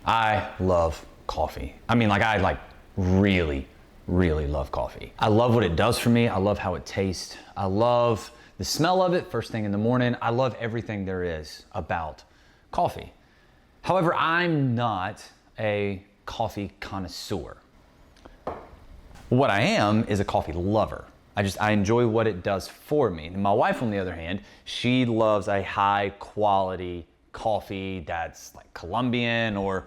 I love coffee. I really, really love coffee. I love what it does for me. I love how it tastes. I love the smell of it first thing in the morning. I love everything there is about coffee. However, I'm not a coffee connoisseur. What I am is a coffee lover. I enjoy what it does for me. And my wife, on the other hand, she loves a high quality coffee that's like Colombian or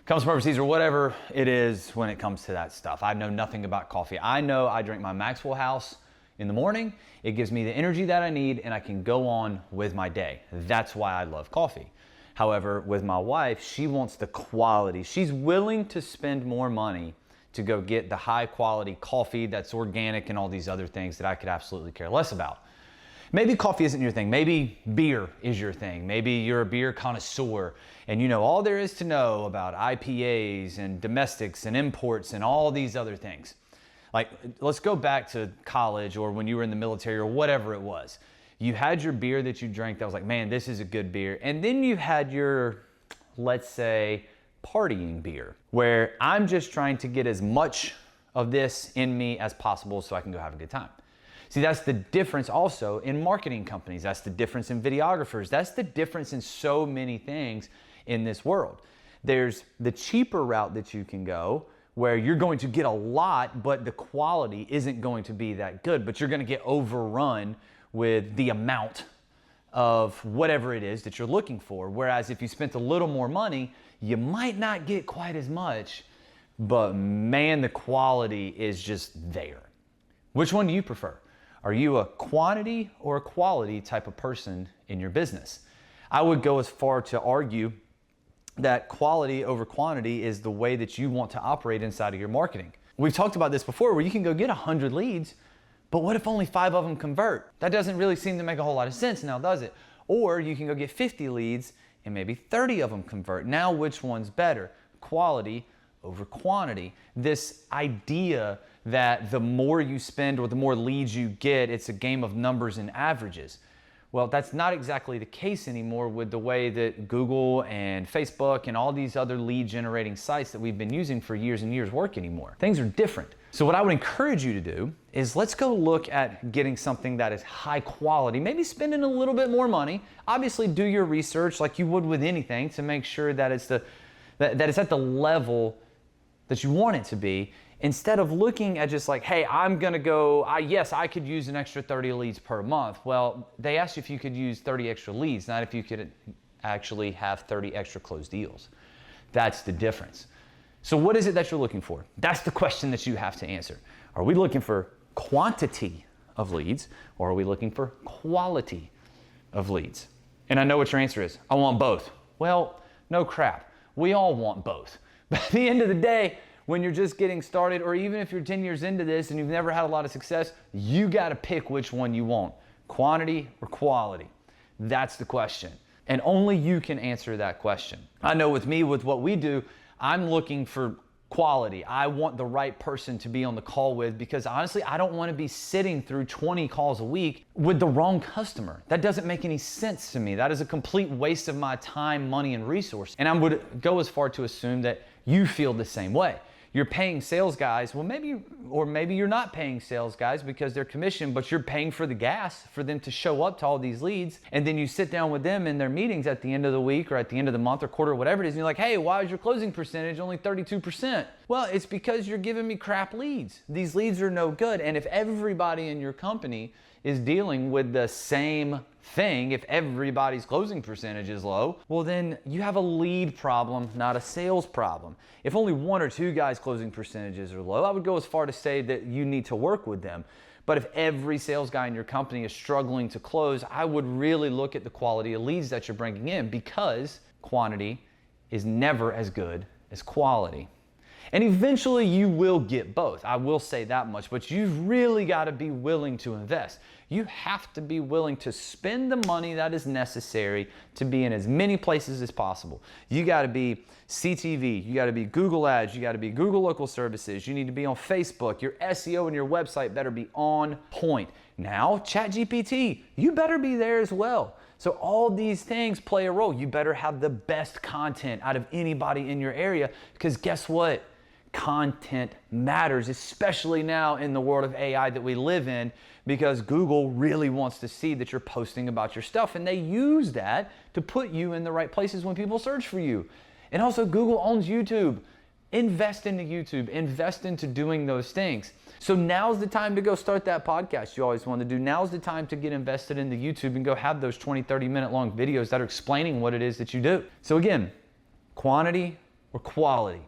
comes from overseas or whatever it is when it comes to that stuff. I know nothing about coffee. I know I drink my Maxwell House in the morning. It gives me the energy that I need and I can go on with my day. That's why I love coffee. However, with my wife, she wants the quality. She's willing to spend more money to go get the high quality coffee that's organic and all these other things that I could absolutely care less about. Maybe coffee isn't your thing. Maybe beer is your thing. Maybe you're a beer connoisseur and you know all there is to know about IPAs and domestics and imports and all these other things. Like, let's go back to college or when you were in the military or whatever it was. You had your beer that you drank that was like, man, this is a good beer. And then you had your, let's say, partying beer, where I'm just trying to get as much of this in me as possible so I can go have a good time. See, that's the difference also in marketing companies. That's the difference in videographers. That's the difference in so many things in this world. There's the cheaper route that you can go where you're going to get a lot, but the quality isn't going to be that good, but you're going to get overrun with the amount of whatever it is that you're looking for. Whereas if you spent a little more money, you might not get quite as much, but man, the quality is just there. Which one do you prefer? Are you a quantity or a quality type of person in your business? I would go as far to argue that quality over quantity is the way that you want to operate inside of your marketing. We've talked about this before where you can go get 100 leads, but what if only 5 of them convert? That doesn't really seem to make a whole lot of sense now, does it? Or you can go get 50 leads and maybe 30 of them convert. Now, which one's better? Quality over quantity. This idea that the more you spend or the more leads you get, it's a game of numbers and averages. Well, that's not exactly the case anymore with the way that Google and Facebook and all these other lead generating sites that we've been using for years and years work anymore. Things are different. So what I would encourage you to do is let's go look at getting something that is high quality, maybe spending a little bit more money. Obviously do your research like you would with anything to make sure that it's at the level that you want it to be, instead of looking at just like, hey, I'm gonna go, yes, I could use an extra 30 leads per month. Well, they asked you if you could use 30 extra leads, not if you could actually have 30 extra closed deals. That's the difference. So what is it that you're looking for? That's the question that you have to answer. Are we looking for quantity of leads or are we looking for quality of leads? And I know what your answer is. I want both. Well, no crap. We all want both. But at the end of the day, when you're just getting started, or even if you're 10 years into this and you've never had a lot of success, you got to pick which one you want, quantity or quality. That's the question. And only you can answer that question. I know with me, with what we do, I'm looking for quality. I want the right person to be on the call with because honestly, I don't want to be sitting through 20 calls a week with the wrong customer. That doesn't make any sense to me. That is a complete waste of my time, money, and resource. And I would go as far to assume that you feel the same way. You're paying sales guys, well maybe you're not paying sales guys because they're commissioned, but you're paying for the gas for them to show up to all these leads. And then you sit down with them in their meetings at the end of the week or at the end of the month or quarter or whatever it is. And you're like, hey, why is your closing percentage only 32%? Well, it's because you're giving me crap leads. These leads are no good. And if everybody in your company is dealing with the same thing, if everybody's closing percentage is low, well then you have a lead problem, not a sales problem. If only 1 or 2 guys' closing percentages are low, I would go as far to say that you need to work with them. But if every sales guy in your company is struggling to close, I would really look at the quality of leads that you're bringing in because quantity is never as good as quality. And eventually you will get both. I will say that much, but you've really got to be willing to invest. You have to be willing to spend the money that is necessary to be in as many places as possible. You got to be CTV, you got to be Google Ads, you got to be Google Local Services, you need to be on Facebook, your SEO and your website better be on point. Now, ChatGPT, you better be there as well. So all these things play a role. You better have the best content out of anybody in your area, because guess what? Content matters, especially now in the world of AI that we live in, because Google really wants to see that you're posting about your stuff, and they use that to put you in the right places when people search for you. And also, Google owns YouTube. Invest into YouTube, invest into doing those things. So now's the time to go start that podcast you always wanted to do. Now's the time to get invested into YouTube and go have those 20, 30-minute long videos that are explaining what it is that you do. So again, quantity or quality?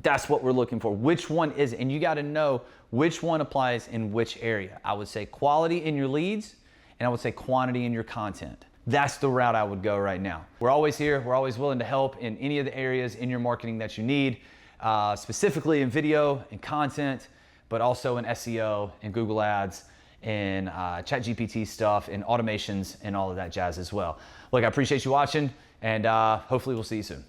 That's what we're looking for. Which one is it? And you got to know which one applies in which area. I would say quality in your leads, and I would say quantity in your content. That's the route I would go right now. We're always here. We're always willing to help in any of the areas in your marketing that you need, specifically in video and content, but also in SEO and Google Ads and ChatGPT stuff and automations and all of that jazz as well. Look, I appreciate you watching, and hopefully we'll see you soon.